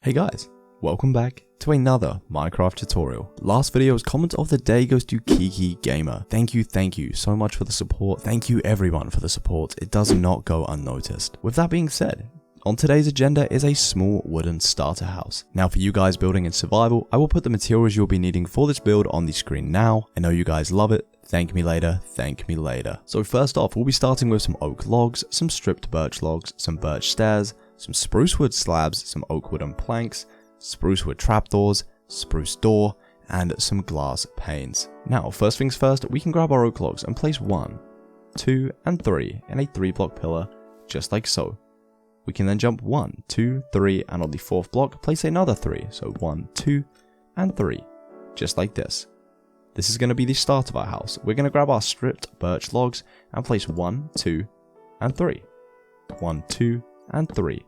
Hey guys, welcome back to another Minecraft tutorial. Last video's comment of the day goes to Kiki Gamer. Thank you so much for the support. Thank you everyone for the support. It does not go unnoticed. With that being said, on today's agenda is a small wooden starter house. Now for you guys building in survival, I will put the materials you'll be needing for this build on the screen now. I know you guys love it. Thank me later, thank me later. So first off, we'll be starting with some oak logs, some stripped birch logs, some birch stairs, some spruce wood slabs, some oak wooden planks, spruce wood trapdoors, spruce door, and some glass panes. Now, first things first, we can grab our oak logs and place 1, 2, and 3 in a 3-block pillar, just like so. We can then jump 1, 2, 3, and on the 4th block, place another 3. So 1, 2, and 3, just like this. This is going to be the start of our house. We're going to grab our stripped birch logs and place 1, 2, and 3. 1, 2, and 3.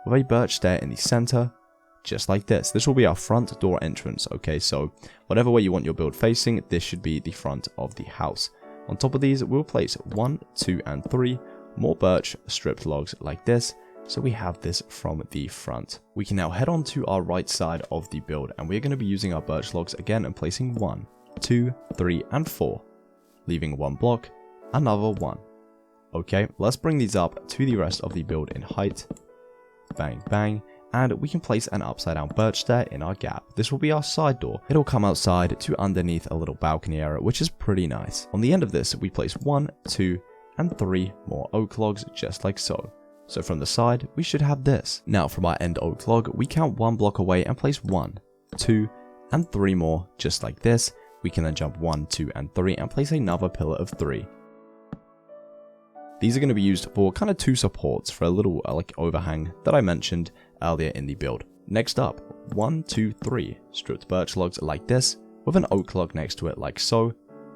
With a birch stair in the center, just like this. This will be our front door entrance, okay? So whatever way you want your build facing, this should be the front of the house. On top of these, we'll place 1, 2, and 3 more birch stripped logs like this. So we have this from the front. We can now head on to our right side of the build, and we're going to be using our birch logs again and placing 1, 2, 3, and 4, leaving 1 block, another 1. Okay, let's bring these up to the rest of the build in height. Bang, bang. And we can place an upside down birch stair in our gap. This will be our side door. It'll come outside to underneath a little balcony area, which is pretty nice. On the end of this, we place 1, 2, and 3 more oak logs, just like so. So from the side, we should have this. Now from our end oak log, we count 1 block away and place 1, 2, and 3 more, just like this. We can then jump 1, 2, and 3 and place another pillar of 3. These are going to be used for kind of 2 supports for a little like overhang that I mentioned earlier in the build. Next up, 1, 2, 3 stripped birch logs like this, with an oak log next to it like so,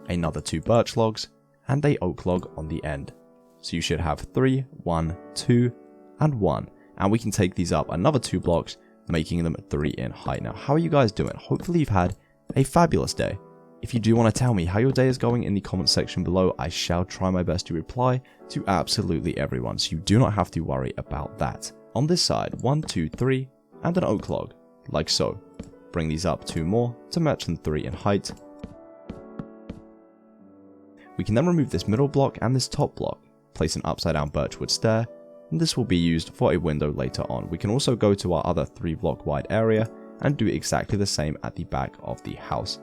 another 2 birch logs, and a oak log on the end. So you should have 3, 1, 2, and 1. And we can take these up another 2 blocks, making them 3 in height. Now, how are you guys doing? Hopefully you've had a fabulous day. If you do want to tell me how your day is going in the comment section below, I shall try my best to reply to absolutely everyone, so you do not have to worry about that. On this side, 1, 2, 3, and an oak log, like so. Bring these up 2 more to match them 3 in height. We can then remove this middle block and this top block, place an upside down birchwood stair, and this will be used for a window later on. We can also go to our other 3-block wide area and do exactly the same at the back of the house.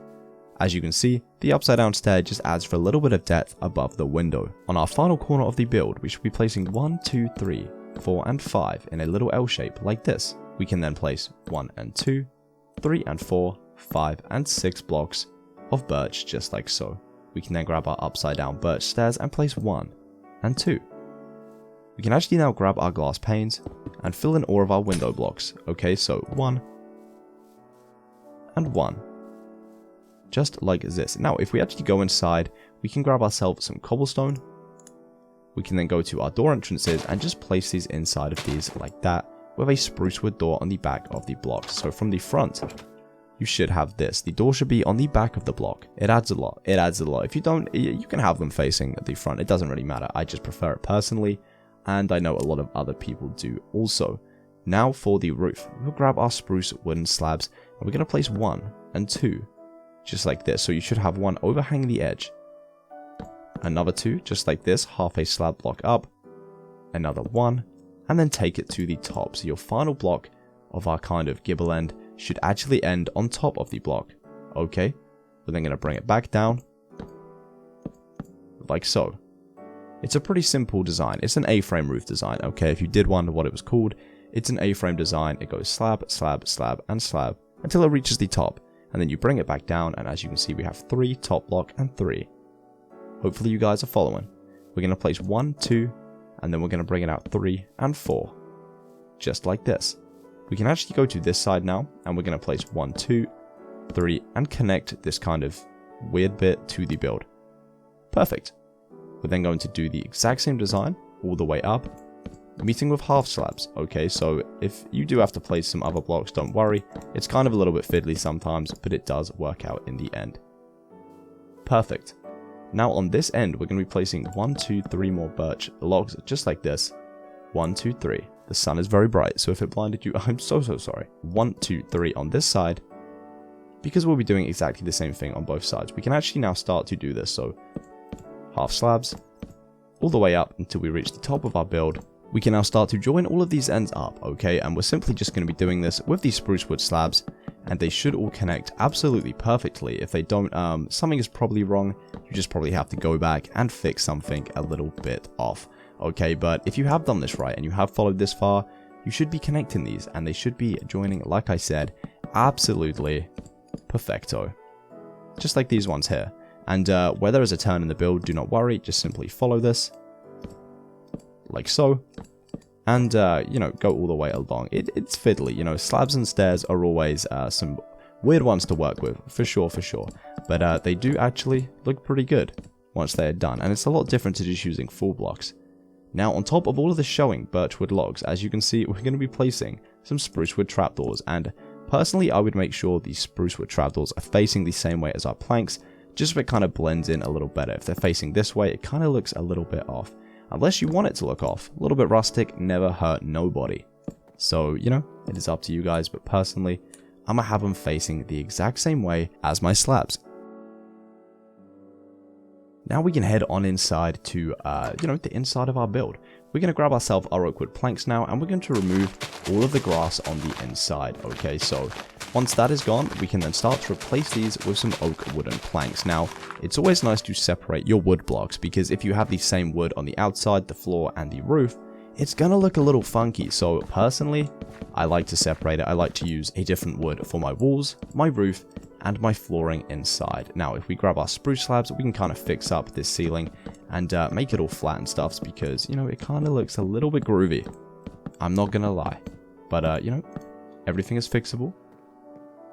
As you can see, the upside down stair just adds for a little bit of depth above the window. On our final corner of the build, we should be placing 1, 2, 3, 4, and 5 in a little L shape like this. We can then place 1 and 2, 3 and 4, 5 and 6 blocks of birch just like so. We can then grab our upside down birch stairs and place 1 and 2. We can actually now grab our glass panes and fill in all of our window blocks. Okay, so 1 and 1. Just like this. Now, if we actually go inside, we can grab ourselves some cobblestone. We can then go to our door entrances and just place these inside of these like that, with a spruce wood door on the back of the blocks. So from the front, you should have this. The door should be on the back of the block. It adds a lot. It adds a lot. If you don't, you can have them facing the front. It doesn't really matter. I just prefer it personally, and I know a lot of other people do also. Now for the roof, we'll grab our spruce wooden slabs, and we're going to place 1 and 2. Just like this. So you should have 1 overhanging the edge, another 2 just like this, half a slab block up, another 1, and then take it to the top. So your final block of our kind of gibble end should actually end on top of the block. Okay, we're then going to bring it back down like so. It's a pretty simple design. It's an A-frame roof design. Okay, if you did wonder what it was called, it's an A-frame design. It goes slab, slab, slab, and slab until it reaches the top. And then you bring it back down, and as you can see, we have 3 top block and 3. Hopefully you guys are following. We're going to place 1, 2, and then we're going to bring it out 3 and 4. Just like this. We can actually go to this side now, and we're going to place 1, 2, 3, and connect this kind of weird bit to the build. Perfect. We're then going to do the exact same design all the way up, meeting with half slabs. Okay, so if you do have to place some other blocks, don't worry. It's kind of a little bit fiddly sometimes, but it does work out in the end. Perfect. Now on this end, we're going to be placing 1, 2, 3 more birch logs, just like this. 1, 2, 3. The sun is very bright, so if it blinded you, I'm so sorry. 1, 2, 3 on this side. Because we'll be doing exactly the same thing on both sides, we can actually now start to do this. So half slabs, all the way up until we reach the top of our build. We can now start to join all of these ends up, okay? And we're simply just going to be doing this with these spruce wood slabs, and they should all connect absolutely perfectly. If they don't, something is probably wrong. You just probably have to go back and fix something a little bit off, okay? But if you have done this right and you have followed this far, you should be connecting these, and they should be joining, like I said, absolutely perfecto. Just like these ones here. And where there is a turn in the build, do not worry, just simply follow this. Like so, and you know, go all the way along. It's fiddly, you know, slabs and stairs are always some weird ones to work with, for sure, but they do actually look pretty good once they are done, and it's a lot different to just using full blocks. Now, on top of all of the showing birchwood logs, as you can see, we're going to be placing some spruce wood trapdoors, and personally, I would make sure these spruce wood trapdoors are facing the same way as our planks, just so it kind of blends in a little better. If they're facing this way, it kind of looks a little bit off. Unless you want it to look off. A little bit rustic, never hurt nobody. So, you know, it is up to you guys, but personally, I'm gonna have them facing the exact same way as my slabs. Now we can head on inside to, you know, the inside of our build. We're going to grab ourselves our oak wood planks now, and we're going to remove all of the grass on the inside. Okay, so once that is gone, we can then start to replace these with some oak wooden planks. Now, it's always nice to separate your wood blocks, because if you have the same wood on the outside, the floor, and the roof, it's going to look a little funky. So personally, I like to separate it. I like to use a different wood for my walls, my roof, and my flooring inside. Now, if we grab our spruce slabs, we can kind of fix up this ceiling and make it all flat and stuffs, because, you know, it kind of looks a little bit groovy. I'm not gonna lie. But, you know, everything is fixable.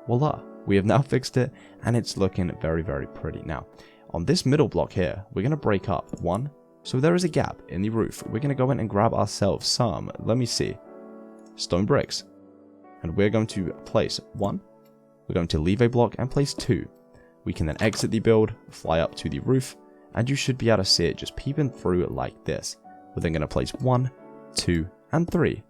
Voila, we have now fixed it, and it's looking very, very pretty. Now, on this middle block here, we're gonna break up one. So there is a gap in the roof. We're gonna go in and grab ourselves some, let me see, stone bricks. And we're going to place one. We're going to leave a block and place two. We can then exit the build, fly up to the roof, and you should be able to see it just peeping through it like this. We're then going to place 1, 2, and 3.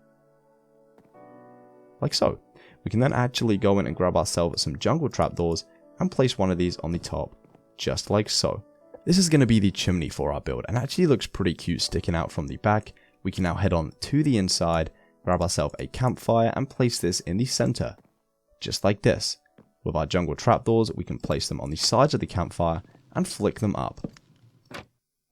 Like so. We can then actually go in and grab ourselves some jungle trapdoors and place one of these on the top, just like so. This is going to be the chimney for our build, and actually looks pretty cute sticking out from the back. We can now head on to the inside, grab ourselves a campfire, and place this in the center, just like this. With our jungle trapdoors, we can place them on the sides of the campfire and flick them up.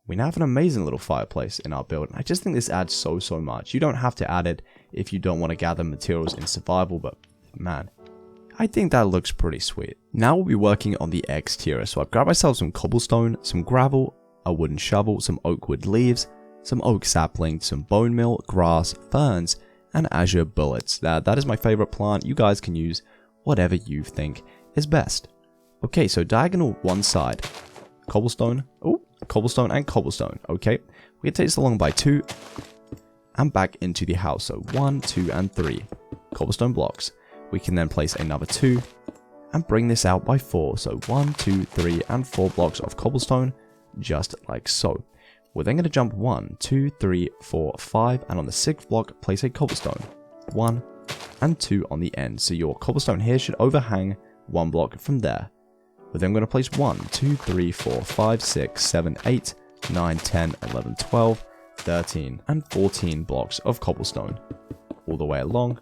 We now have an amazing little fireplace in our build, and I just think this adds so much. You don't have to add it if you don't want to gather materials in survival, but man, I think that looks pretty sweet. Now we'll be working on the exterior, so I've grabbed myself some cobblestone, some gravel, a wooden shovel, some oak wood leaves, some oak sapling, some bone meal, grass, ferns, and azure bullets. That is my favorite plant. You guys can use whatever you think is best. Okay, so diagonal one side, cobblestone, cobblestone and cobblestone. Okay, we can take this along by 2 and back into the house. So 1, 2, and 3 cobblestone blocks. We can then place another 2 and bring this out by 4. So 1, 2, 3, and 4 blocks of cobblestone, just like so. We're then going to jump 1, 2, 3, 4, 5, and on the 6th block, place a cobblestone. 1 and 2 on the end. So your cobblestone here should overhang 1 block from there. We're then going to place 1, 2, 3, 4, 5, 6, 7, 8, 9, 10, 11, 12, 13, and 14 blocks of cobblestone all the way along.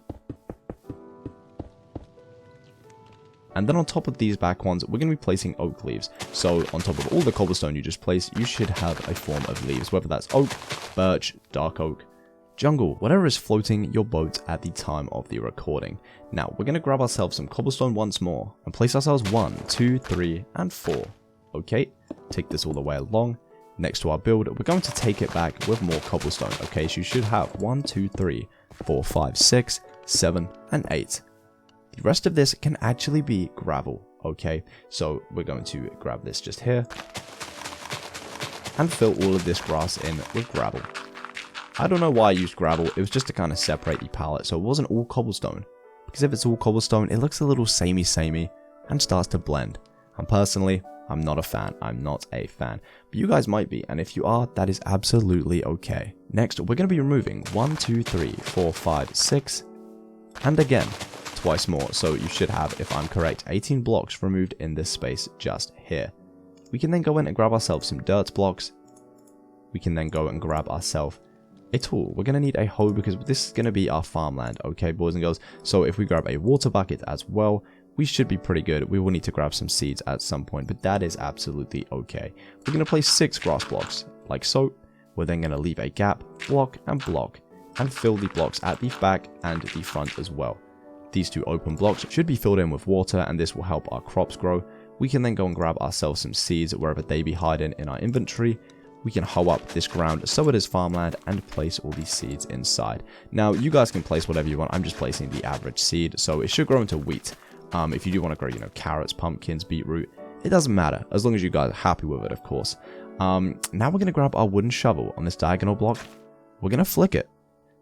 And then on top of these back ones, we're going to be placing oak leaves. So on top of all the cobblestone you just placed, you should have a form of leaves, whether that's oak, birch, dark oak, jungle, whatever is floating your boat at the time of the recording. Now, we're going to grab ourselves some cobblestone once more and place ourselves 1, 2, 3, and 4. Okay, take this all the way along. Next to our build, we're going to take it back with more cobblestone. Okay, so you should have 1, 2, 3, 4, 5, 6, 7, and 8. The rest of this can actually be gravel. Okay, so we're going to grab this just here and fill all of this grass in with gravel. I don't know why I used gravel, it was just to kind of separate the palette, so it wasn't all cobblestone. Because if it's all cobblestone, it looks a little samey and starts to blend. And personally, I'm not a fan. I'm not a fan. But you guys might be, and if you are, that is absolutely okay. Next, we're going to be removing 1, 2, 3, 4, 5, 6, and again, twice more. So you should have, if I'm correct, 18 blocks removed in this space just here. We can then go in and grab ourselves some dirt blocks. We can then go and grab ourselves a tool. We're going to need a hoe because this is going to be our farmland, okay, boys and girls? So if we grab a water bucket as well, we should be pretty good. We will need to grab some seeds at some point, but that is absolutely okay. We're going to place 6 grass blocks, like so. We're then going to leave a gap, block, and fill the blocks at the back and the front as well. These 2 open blocks should be filled in with water, and this will help our crops grow. We can then go and grab ourselves some seeds wherever they be hiding in our inventory. We can hoe up this ground so it is farmland and place all these seeds inside. Now, you guys can place whatever you want. I'm just placing the average seed, so it should grow into wheat. If you do want to grow, you know, carrots, pumpkins, beetroot, it doesn't matter, as long as you guys are happy with it, of course. Now we're going to grab our wooden shovel on this diagonal block. We're going to flick it.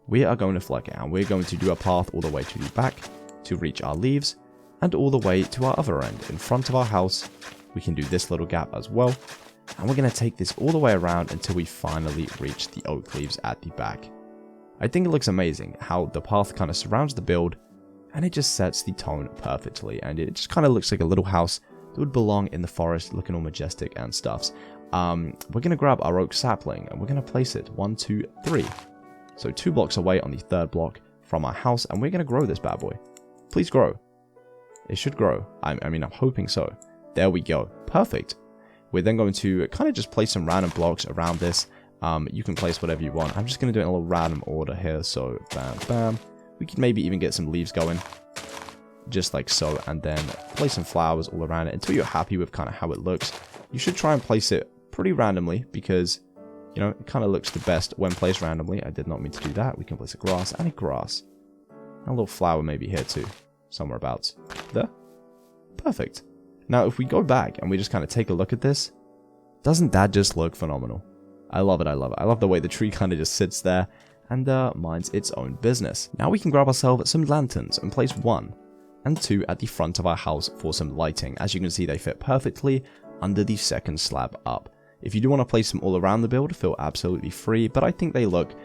We are going to flick it, and we're going to do a path all the way to the back to reach our leaves, and all the way to our other end. In front of our house, we can do this little gap as well. And we're going to take this all the way around until we finally reach the oak leaves at the back. I think it looks amazing how the path kind of surrounds the build, and it just sets the tone perfectly, and it just kind of looks like a little house that would belong in the forest, looking all majestic and stuffs. We're going to grab our oak sapling, and we're going to place it 1, 2, 3. So 2 blocks away on the 3rd block from our house, and we're going to grow this bad boy. Please grow. It should grow. I mean, I'm hoping so. There we go. Perfect. We're then going to kind of just place some random blocks around this. You can place whatever you want. I'm just going to do it in a little random order here. So, bam, bam. We can maybe even get some leaves going. Just like so. And then place some flowers all around it until you're happy with kind of how it looks. You should try and place it pretty randomly because, you know, it kind of looks the best when placed randomly. I did not mean to do that. We can place a grass and a grass. And a little flower maybe here too. Somewhere about there. Perfect. Now, if we go back and we just kind of take a look at this, doesn't that just look phenomenal? I love it, I love it. I love the way the tree kind of just sits there and minds its own business. Now we can grab ourselves some lanterns and place 1 and 2 at the front of our house for some lighting. As you can see, they fit perfectly under the 2nd slab up. If you do want to place them all around the build, feel absolutely free, but I think they look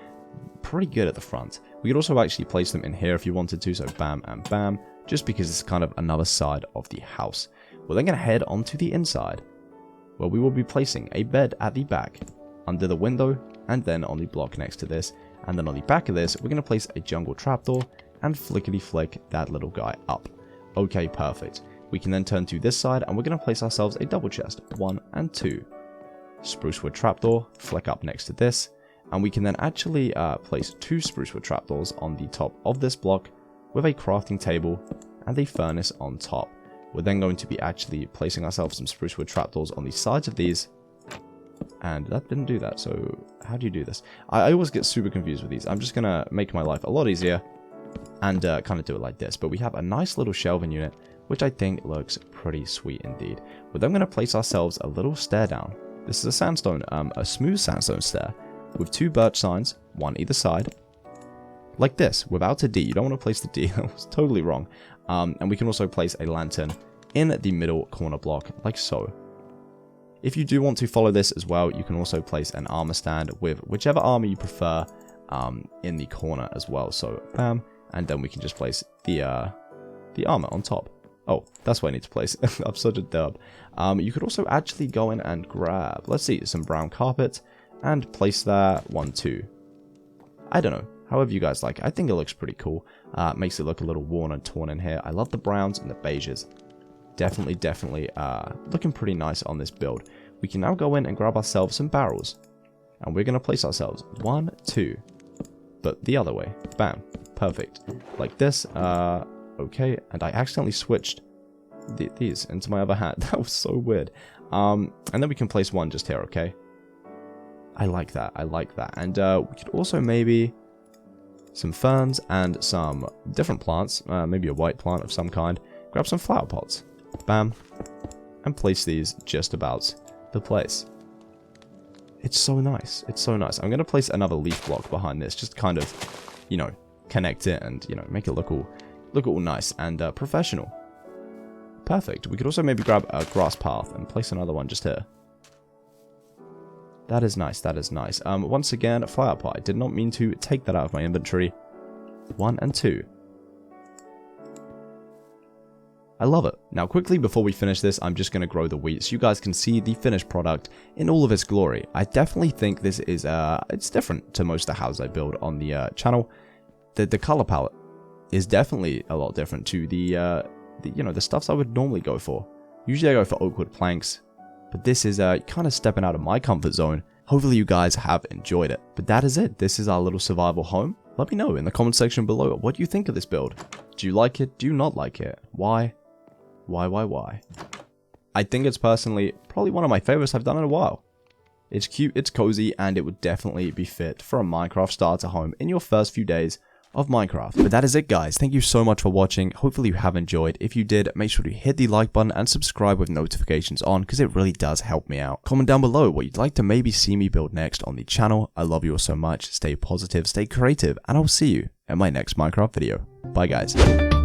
pretty good at the front. We could also actually place them in here if you wanted to, so bam and bam, just because it's kind of another side of the house. We're then going to head onto the inside, where we will be placing a bed at the back, under the window, and then on the block next to this. And then on the back of this, we're going to place a jungle trapdoor, and flickety-flick that little guy up. Okay, perfect. We can then turn to this side, and we're going to place ourselves a double chest, 1 and 2. Spruce wood trapdoor, flick up next to this, and we can then actually place 2 spruce wood trapdoors on the top of this block, with a crafting table, and a furnace on top. We're then going to be actually placing ourselves some spruce wood trapdoors on the sides of these. And that didn't do that, so how do you do this? I always get super confused with these. I'm just going to make my life a lot easier and kind of do it like this. But we have a nice little shelving unit, which I think looks pretty sweet indeed. We're then going to place ourselves a little stair down. This is a sandstone, a smooth sandstone stair with 2 birch signs, 1 either side. Like this, without a D. You don't want to place the D, that was totally wrong. And we can also place a lantern in the middle corner block, like so. If you do want to follow this as well, you can also place an armor stand with whichever armor you prefer in the corner as well. So, bam, and then we can just place the armor on top. Oh, that's what I need to place. I'm such a dub. You could also actually go in and grab, let's see, some brown carpet and place that 1, 2. I don't know. However you guys like. I think it looks pretty cool. Makes it look a little worn and torn in here. I love the browns and the beiges. Definitely looking pretty nice on this build. We can now go in and grab ourselves some barrels. And we're going to place ourselves 1, 2. But the other way. Bam. Perfect. Like this. Okay. And I accidentally switched these into my other hat. That was so weird. And then we can place 1 just here, okay? I like that. I like that. And we could also maybe some ferns and some different plants, maybe a white plant of some kind. Grab some flower pots, bam, and place these just about the place. It's so nice. It's so nice. I'm going to place another leaf block behind this, just kind of, you know, connect it and, you know, make it look all nice and professional. Perfect. We could also maybe grab a grass path and place another one just here. That is nice, that is nice. Once again, fire pot. I did not mean to take that out of my inventory. 1 and 2. I love it. Now quickly before we finish this, I'm just going to grow the wheat so you guys can see the finished product in all of its glory. I definitely think this is, it's different to most of the houses I build on the channel. The color palette is definitely a lot different to the stuffs I would normally go for. Usually I go for oak wood planks, but this is kind of stepping out of my comfort zone. Hopefully you guys have enjoyed it. But that is it. This is our little survival home. Let me know in the comment section below what you think of this build. Do you like it? Do you not like it? Why? Why? I think it's personally probably one of my favorites I've done in a while. It's cute, it's cozy, and it would definitely be fit for a Minecraft starter home in your first few days of Minecraft. But that is it, guys. Thank you so much for watching. Hopefully you have enjoyed. If you did, make sure to hit the like button and subscribe with notifications on, because it really does help me out. Comment down below what you'd like to maybe see me build next on the channel. I love you all so much. Stay positive, stay creative, and I'll see you in my next Minecraft video. Bye, guys.